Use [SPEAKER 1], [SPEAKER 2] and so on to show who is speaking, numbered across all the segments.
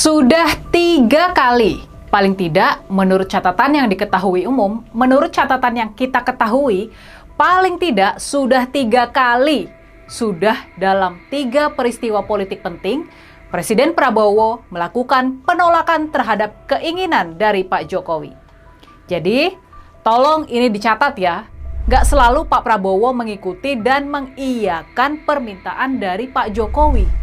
[SPEAKER 1] Sudah 3 kali, paling tidak menurut catatan yang diketahui umum, menurut catatan yang kita ketahui, paling tidak sudah 3 kali, sudah dalam 3 peristiwa politik penting, Presiden Prabowo melakukan penolakan terhadap keinginan dari Pak Jokowi. Jadi, tolong ini dicatat ya, nggak selalu Pak Prabowo mengikuti dan mengiyakan permintaan dari Pak Jokowi.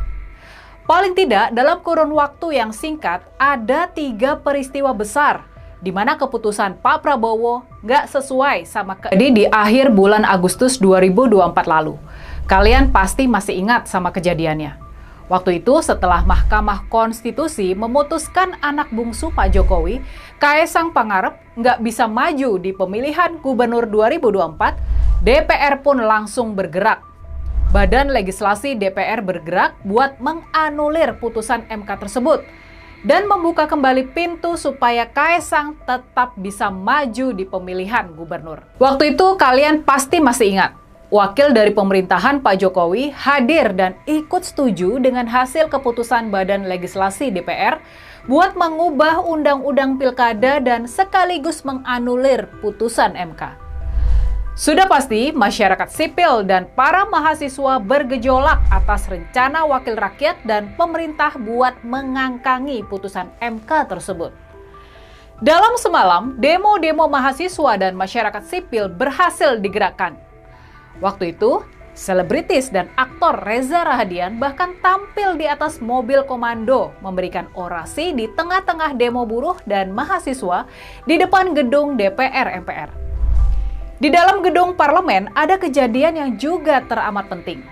[SPEAKER 1] Paling tidak dalam kurun waktu yang singkat ada 3 peristiwa besar di mana keputusan Pak Prabowo nggak sesuai sama jadi di akhir bulan Agustus 2024 lalu. Kalian pasti masih ingat sama kejadiannya. Waktu itu setelah Mahkamah Konstitusi memutuskan anak bungsu Pak Jokowi, Kaesang Pangarep nggak bisa maju di pemilihan gubernur 2024, DPR pun langsung bergerak. Badan Legislasi DPR bergerak buat menganulir putusan MK tersebut dan membuka kembali pintu supaya Kaesang tetap bisa maju di pemilihan gubernur. Waktu itu kalian pasti masih ingat, wakil dari pemerintahan Pak Jokowi hadir dan ikut setuju dengan hasil keputusan Badan Legislasi DPR buat mengubah Undang-Undang Pilkada dan sekaligus menganulir putusan MK. Sudah pasti, masyarakat sipil dan para mahasiswa bergejolak atas rencana wakil rakyat dan pemerintah buat mengangkangi putusan MK tersebut. Dalam semalam, demo-demo mahasiswa dan masyarakat sipil berhasil digerakkan. Waktu itu, selebritis dan aktor Reza Rahadian bahkan tampil di atas mobil komando memberikan orasi di tengah-tengah demo buruh dan mahasiswa di depan gedung DPR MPR. Di dalam gedung parlemen ada kejadian yang juga teramat penting.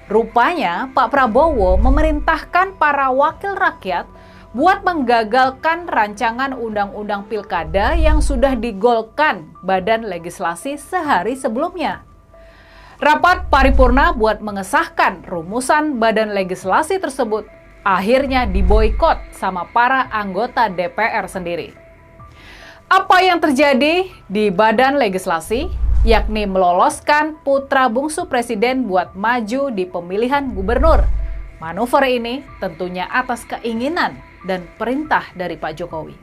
[SPEAKER 1] Rupanya Pak Prabowo memerintahkan para wakil rakyat buat menggagalkan rancangan undang-undang pilkada yang sudah digolkan Badan Legislasi sehari sebelumnya. Rapat paripurna buat mengesahkan rumusan Badan Legislasi tersebut akhirnya diboikot sama para anggota DPR sendiri. Apa yang terjadi di Badan Legislasi, yakni meloloskan putra bungsu presiden buat maju di pemilihan gubernur. Manuver ini tentunya atas keinginan dan perintah dari Pak Jokowi.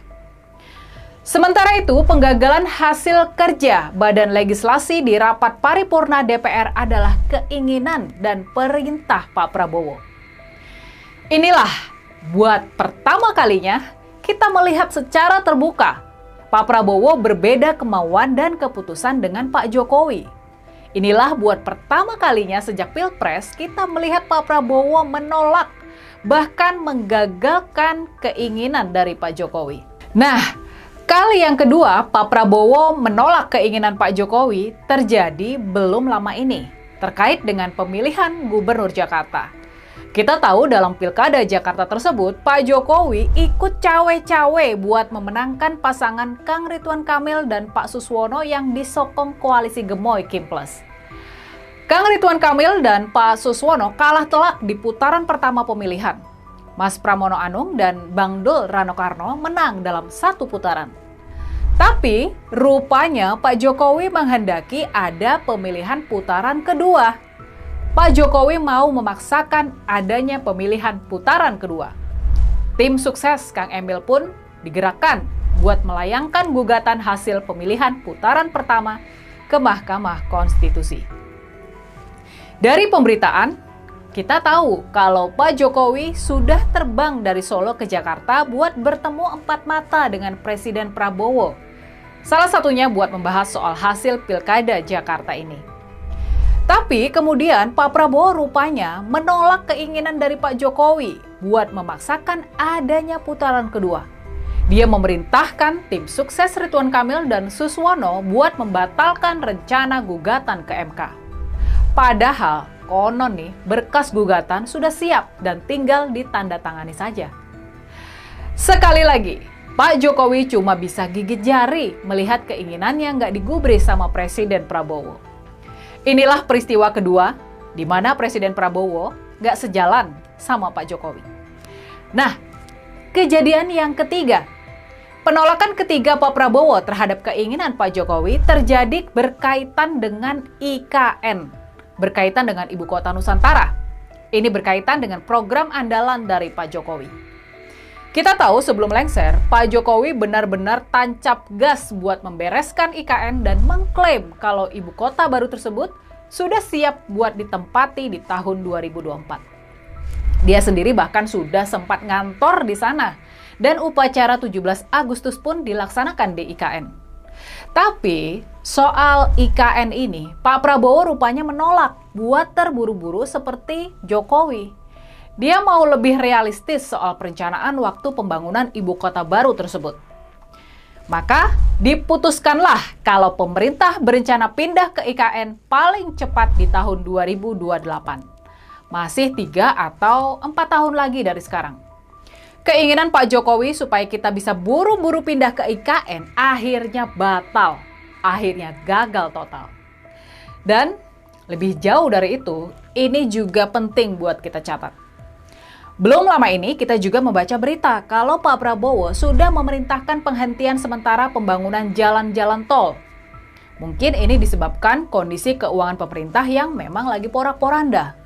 [SPEAKER 1] Sementara itu, penggagalan hasil kerja Badan Legislasi di rapat paripurna DPR adalah keinginan dan perintah Pak Prabowo. Inilah buat pertama kalinya kita melihat secara terbuka Pak Prabowo berbeda kemauan dan keputusan dengan Pak Jokowi. Inilah buat pertama kalinya sejak Pilpres kita melihat Pak Prabowo menolak, bahkan menggagalkan keinginan dari Pak Jokowi. Nah, kali yang kedua Pak Prabowo menolak keinginan Pak Jokowi terjadi belum lama ini, terkait dengan pemilihan gubernur Jakarta. Kita tahu dalam pilkada Jakarta tersebut, Pak Jokowi ikut cawe-cawe buat memenangkan pasangan Kang Ridwan Kamil dan Pak Suswono yang disokong koalisi gemoy Kim Plus. Kang Ridwan Kamil dan Pak Suswono kalah telak di putaran pertama pemilihan. Mas Pramono Anung dan Bang Dul Rano Karno menang dalam 1 putaran. Tapi rupanya Pak Jokowi menghendaki ada pemilihan putaran kedua. Pak Jokowi mau memaksakan adanya pemilihan putaran kedua. Tim sukses Kang Emil pun digerakkan buat melayangkan gugatan hasil pemilihan putaran pertama ke Mahkamah Konstitusi. Dari pemberitaan, kita tahu kalau Pak Jokowi sudah terbang dari Solo ke Jakarta buat bertemu 4 mata dengan Presiden Prabowo. Salah satunya buat membahas soal hasil pilkada Jakarta ini. Tapi kemudian Pak Prabowo rupanya menolak keinginan dari Pak Jokowi buat memaksakan adanya putaran kedua. Dia memerintahkan tim sukses Ridwan Kamil dan Suswono buat membatalkan rencana gugatan ke MK. Padahal konon nih berkas gugatan sudah siap dan tinggal ditandatangani saja. Sekali lagi, Pak Jokowi cuma bisa gigit jari melihat keinginannya nggak digubris sama Presiden Prabowo. Inilah peristiwa kedua di mana Presiden Prabowo nggak sejalan sama Pak Jokowi. Nah, kejadian yang ketiga. Penolakan ketiga Pak Prabowo terhadap keinginan Pak Jokowi terjadi berkaitan dengan IKN, berkaitan dengan Ibu Kota Nusantara. Ini berkaitan dengan program andalan dari Pak Jokowi. Kita tahu sebelum lengser, Pak Jokowi benar-benar tancap gas buat membereskan IKN dan mengklaim kalau ibu kota baru tersebut sudah siap buat ditempati di tahun 2024. Dia sendiri bahkan sudah sempat ngantor di sana dan upacara 17 Agustus pun dilaksanakan di IKN. Tapi soal IKN ini, Pak Prabowo rupanya menolak buat terburu-buru seperti Jokowi. Dia mau lebih realistis soal perencanaan waktu pembangunan ibu kota baru tersebut. Maka diputuskanlah kalau pemerintah berencana pindah ke IKN paling cepat di tahun 2028. Masih 3 atau 4 tahun lagi dari sekarang. Keinginan Pak Jokowi supaya kita bisa buru-buru pindah ke IKN akhirnya batal. Akhirnya gagal total. Dan lebih jauh dari itu, ini juga penting buat kita catat. Belum lama ini kita juga membaca berita kalau Pak Prabowo sudah memerintahkan penghentian sementara pembangunan jalan-jalan tol. Mungkin ini disebabkan kondisi keuangan pemerintah yang memang lagi porak-poranda.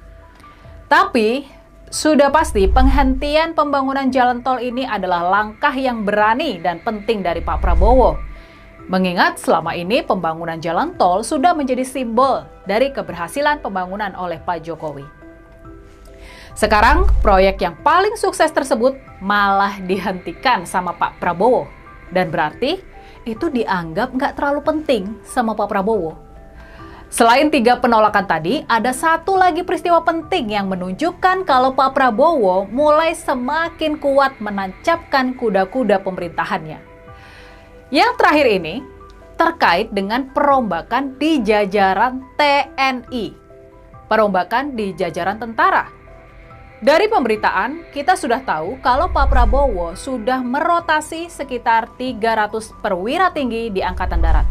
[SPEAKER 1] Tapi sudah pasti penghentian pembangunan jalan tol ini adalah langkah yang berani dan penting dari Pak Prabowo. Mengingat selama ini pembangunan jalan tol sudah menjadi simbol dari keberhasilan pembangunan oleh Pak Jokowi. Sekarang, proyek yang paling sukses tersebut malah dihentikan sama Pak Prabowo. Dan berarti itu dianggap nggak terlalu penting sama Pak Prabowo. Selain 3 penolakan tadi, ada satu lagi peristiwa penting yang menunjukkan kalau Pak Prabowo mulai semakin kuat menancapkan kuda-kuda pemerintahannya. Yang terakhir ini terkait dengan perombakan di jajaran TNI. Perombakan di jajaran tentara. Dari pemberitaan, kita sudah tahu kalau Pak Prabowo sudah merotasi sekitar 300 perwira tinggi di Angkatan Darat.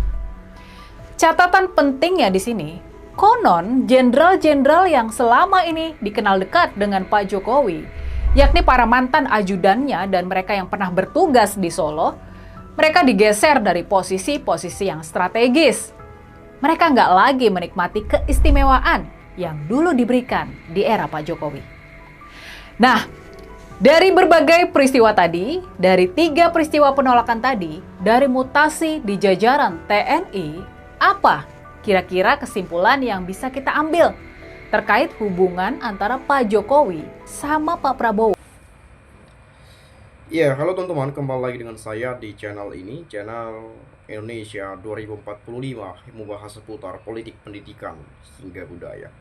[SPEAKER 1] Catatan pentingnya di sini, konon jenderal-jenderal yang selama ini dikenal dekat dengan Pak Jokowi, yakni para mantan ajudannya dan mereka yang pernah bertugas di Solo, mereka digeser dari posisi-posisi yang strategis. Mereka nggak lagi menikmati keistimewaan yang dulu diberikan di era Pak Jokowi. Nah, dari berbagai peristiwa tadi, dari 3 peristiwa penolakan tadi, dari mutasi di jajaran TNI, apa kira-kira kesimpulan yang bisa kita ambil terkait hubungan antara Pak Jokowi sama Pak Prabowo?
[SPEAKER 2] Ya, halo teman-teman, kembali lagi dengan saya di channel ini, channel Indonesia 2045, yang membahas seputar politik, pendidikan, hingga budaya.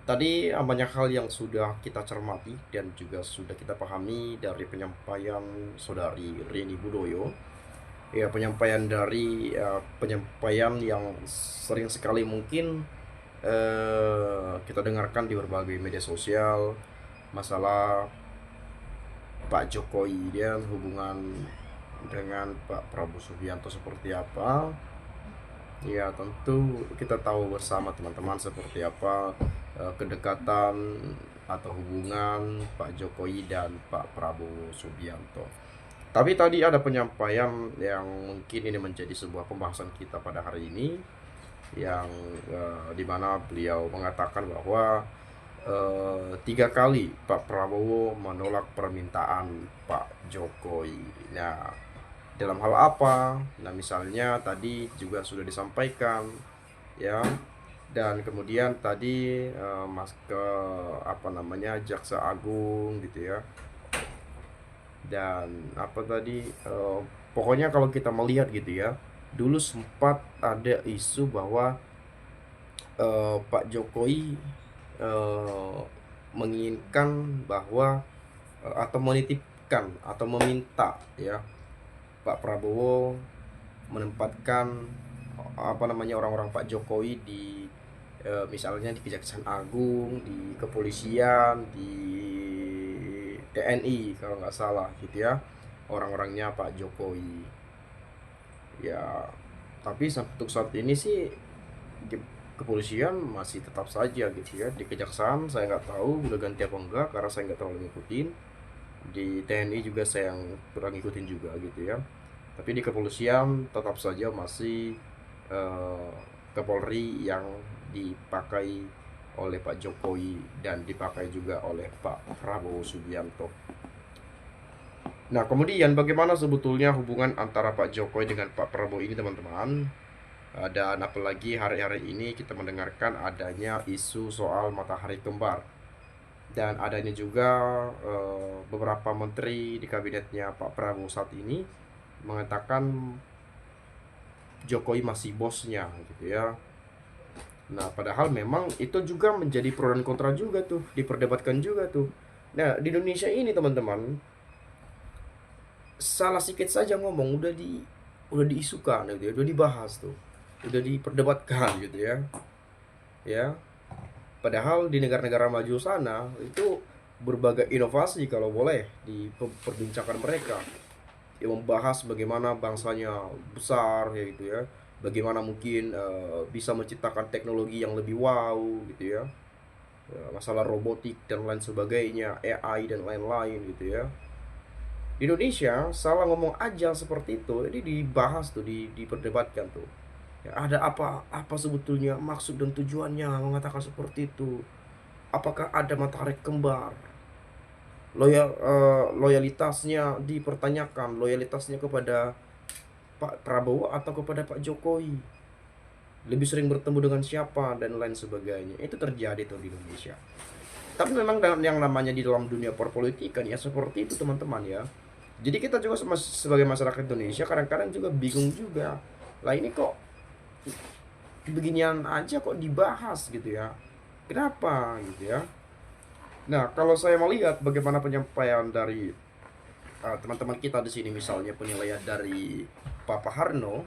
[SPEAKER 2] Tadi banyak hal yang sudah kita cermati dan juga sudah kita pahami dari penyampaian Saudari Rini Budoyo. Ya, penyampaian dari penyampaian yang sering sekali mungkin kita dengarkan di berbagai media sosial, masalah Pak Jokowi dan hubungan dengan Pak Prabowo Subianto seperti apa. Ya, tentu kita tahu bersama teman-teman seperti apa kedekatan atau hubungan Pak Jokowi dan Pak Prabowo Subianto. Tapi tadi ada penyampaian yang mungkin ini menjadi sebuah pembahasan kita pada hari ini, yang dimana beliau mengatakan bahwa 3 kali Pak Prabowo menolak permintaan Pak Jokowi. Nah, dalam hal apa? Nah, misalnya tadi juga sudah disampaikan, ya. Dan kemudian tadi Jaksa Agung gitu ya. Dan pokoknya kalau kita melihat gitu ya, dulu sempat ada isu bahwa Pak Jokowi menginginkan bahwa atau menitipkan atau meminta ya Pak Prabowo menempatkan orang-orang Pak Jokowi di misalnya di Kejaksaan Agung, di kepolisian, di TNI kalau nggak salah gitu ya, orang-orangnya Pak Jokowi. Ya, tapi untuk saat ini sih di kepolisian masih tetap saja gitu ya. Di kejaksaan saya nggak tahu udah ganti apa enggak, karena saya nggak terlalu ngikutin. Di TNI juga saya kurang ngikutin juga gitu ya. Tapi di kepolisian tetap saja masih Kapolri yang dipakai oleh Pak Jokowi dan dipakai juga oleh Pak Prabowo Subianto. Nah, kemudian bagaimana sebetulnya hubungan antara Pak Jokowi dengan Pak Prabowo ini, teman-teman? Dan apalagi hari-hari ini kita mendengarkan adanya isu soal matahari kembar. Dan adanya juga beberapa menteri di kabinetnya Pak Prabowo saat ini mengatakan Jokowi masih bosnya gitu ya. Nah, padahal memang itu juga menjadi pro dan kontra juga tuh, diperdebatkan juga tuh. Nah, di Indonesia ini teman-teman, salah sedikit saja ngomong udah diisukan gitu ya, udah dibahas tuh, udah diperdebatkan gitu ya. Ya, padahal di negara-negara maju sana itu berbagai inovasi kalau boleh diperbincangkan mereka yang membahas bagaimana bangsanya besar ya gitu ya, bagaimana mungkin bisa menciptakan teknologi yang lebih wow gitu ya. Masalah robotik dan lain sebagainya, AI dan lain-lain gitu ya. Di Indonesia salah ngomong aja seperti itu, ini dibahas tuh, diperdebatkan tuh. Ya, ada apa sebetulnya maksud dan tujuannya mengatakan seperti itu? Apakah ada matahari kembar? Loyalitasnya dipertanyakan, loyalitasnya kepada Pak Prabowo atau kepada Pak Jokowi, lebih sering bertemu dengan siapa dan lain sebagainya. Itu terjadi tuh di Indonesia. Tapi memang dalam yang namanya di dalam dunia perpolitikan ya seperti itu teman-teman ya. Jadi kita juga sebagai masyarakat Indonesia kadang-kadang juga bingung juga. Lah ini kok beginian aja kok dibahas gitu ya. Kenapa gitu ya? Nah, kalau saya melihat bagaimana penyampaian dari teman-teman kita di sini, misalnya penilaian dari Papa Harno,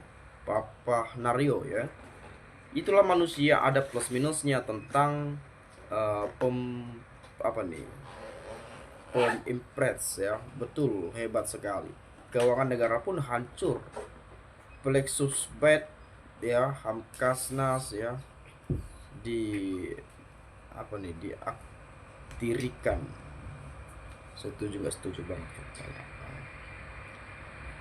[SPEAKER 2] Papa Nario ya. Itulah manusia, ada plus minusnya tentang apa nih? Impres ya. Betul, hebat sekali. Keuangan negara pun hancur. Plexus bed ya, Hamkasnas ya, di apa nih, diaktirikan. Setuju nggak setuju banget saya.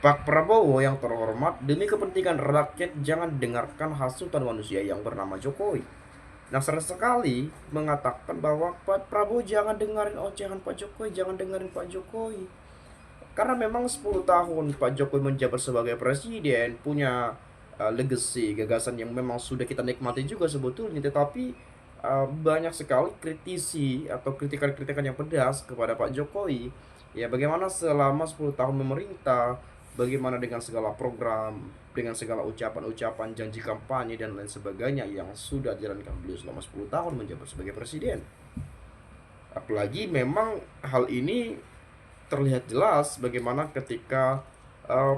[SPEAKER 2] Pak Prabowo yang terhormat, demi kepentingan rakyat jangan dengarkan hasutan manusia yang bernama Jokowi. Nah, sering sekali mengatakan bahwa Pak Prabowo jangan dengerin ocehan Pak Jokowi, jangan dengerin Pak Jokowi. Karena memang 10 tahun Pak Jokowi menjabat sebagai presiden, punya legacy, gagasan yang memang sudah kita nikmati juga sebetulnya. Tetapi banyak sekali kritisi atau kritikan-kritikan yang pedas kepada Pak Jokowi. Ya, bagaimana selama 10 tahun memerintah, bagaimana dengan segala program, dengan segala ucapan-ucapan, janji kampanye dan lain sebagainya yang sudah dijalankan beliau selama 10 tahun menjabat sebagai presiden. Apalagi memang hal ini terlihat jelas bagaimana ketika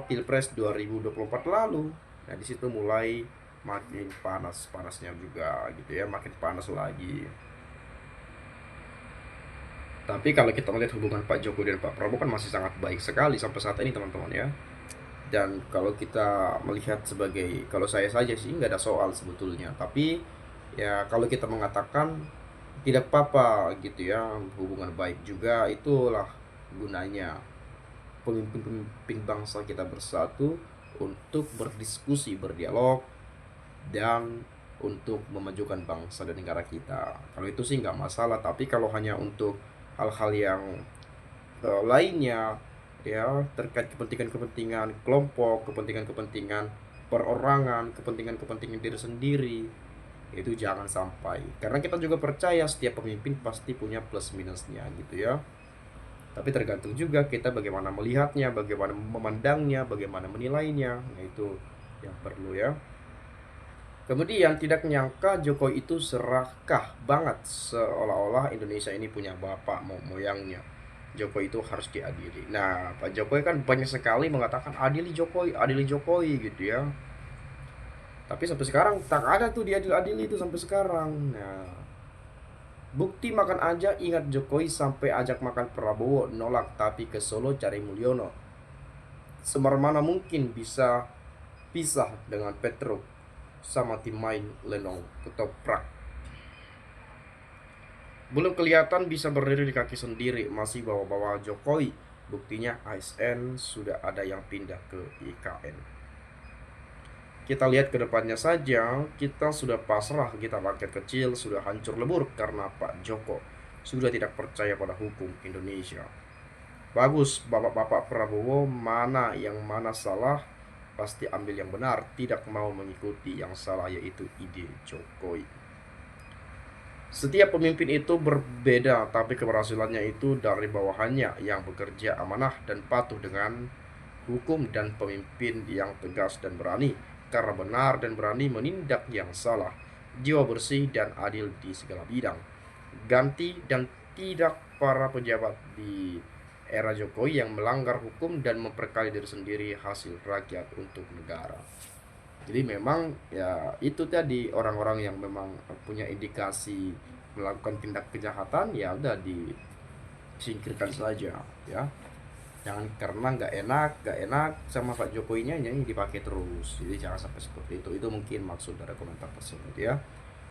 [SPEAKER 2] Pilpres 2024 lalu. Nah, di situ mulai makin panas-panasnya juga gitu ya, makin panas lagi. Tapi kalau kita melihat hubungan Pak Jokowi dan Pak Prabowo kan masih sangat baik sekali sampai saat ini teman-teman ya. Dan kalau kita melihat sebagai, kalau saya saja sih nggak ada soal sebetulnya. Tapi ya kalau kita mengatakan tidak apa-apa gitu ya, hubungan baik juga, itulah gunanya pemimpin-pemimpin bangsa kita bersatu untuk berdiskusi, berdialog, dan untuk memajukan bangsa dan negara kita. Kalau itu sih nggak masalah. Tapi kalau hanya untuk hal-hal yang lainnya ya, terkait kepentingan-kepentingan kelompok, kepentingan-kepentingan perorangan, kepentingan-kepentingan diri sendiri, itu jangan sampai. Karena kita juga percaya setiap pemimpin pasti punya plus minusnya gitu ya. Tapi tergantung juga kita bagaimana melihatnya, bagaimana memandangnya, bagaimana menilainya. Nah, itu yang perlu ya. Kemudian tidak menyangka Jokowi itu serakah banget, seolah-olah Indonesia ini punya bapak moyangnya. Jokowi itu harus diadili. Nah, Pak Jokowi kan banyak sekali mengatakan adili Jokowi gitu ya. Tapi sampai sekarang tak ada tuh diadil-adili itu sampai sekarang. Nah, bukti makan aja ingat Jokowi sampai ajak makan Prabowo nolak, tapi ke Solo cari Mulyono. Semar mana mungkin bisa pisah dengan Petruk sama tim main Lenong ketoprak. Belum kelihatan bisa berdiri di kaki sendiri, masih bawa-bawa Jokowi. Buktinya ASN sudah ada yang pindah ke IKN. Kita lihat ke depannya saja, kita sudah pasrah, kita rakyat kecil sudah hancur lebur karena Pak Joko sudah tidak percaya pada hukum Indonesia. Bagus, Bapak-bapak Prabowo, mana yang mana salah, pasti ambil yang benar, tidak mau mengikuti yang salah, yaitu ide Jokowi. Setiap pemimpin itu berbeda, tapi keberhasilannya itu dari bawahannya yang bekerja amanah dan patuh dengan hukum, dan pemimpin yang tegas dan berani karena benar dan berani menindak yang salah, jiwa bersih dan adil di segala bidang. Ganti dan tidak para pejabat di era Jokowi yang melanggar hukum dan memperkaya diri sendiri hasil rakyat untuk negara. Jadi memang ya itu tadi, orang-orang yang memang punya indikasi melakukan tindak kejahatan ya udah disingkirkan saja ya. Jangan karena nggak enak sama Pak Jokowinya ini dipakai terus. Jadi jangan sampai seperti itu. Itu mungkin maksud dari komentar tersebut ya.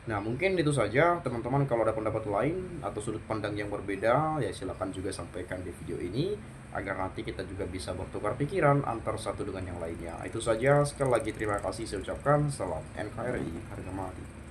[SPEAKER 2] Nah, mungkin itu saja teman-teman. Kalau ada pendapat lain atau sudut pandang yang berbeda, ya silakan juga sampaikan di video ini agar nanti kita juga bisa bertukar pikiran antar satu dengan yang lainnya. Itu saja. Sekali lagi terima kasih saya ucapkan. Salam NKRI harga mati.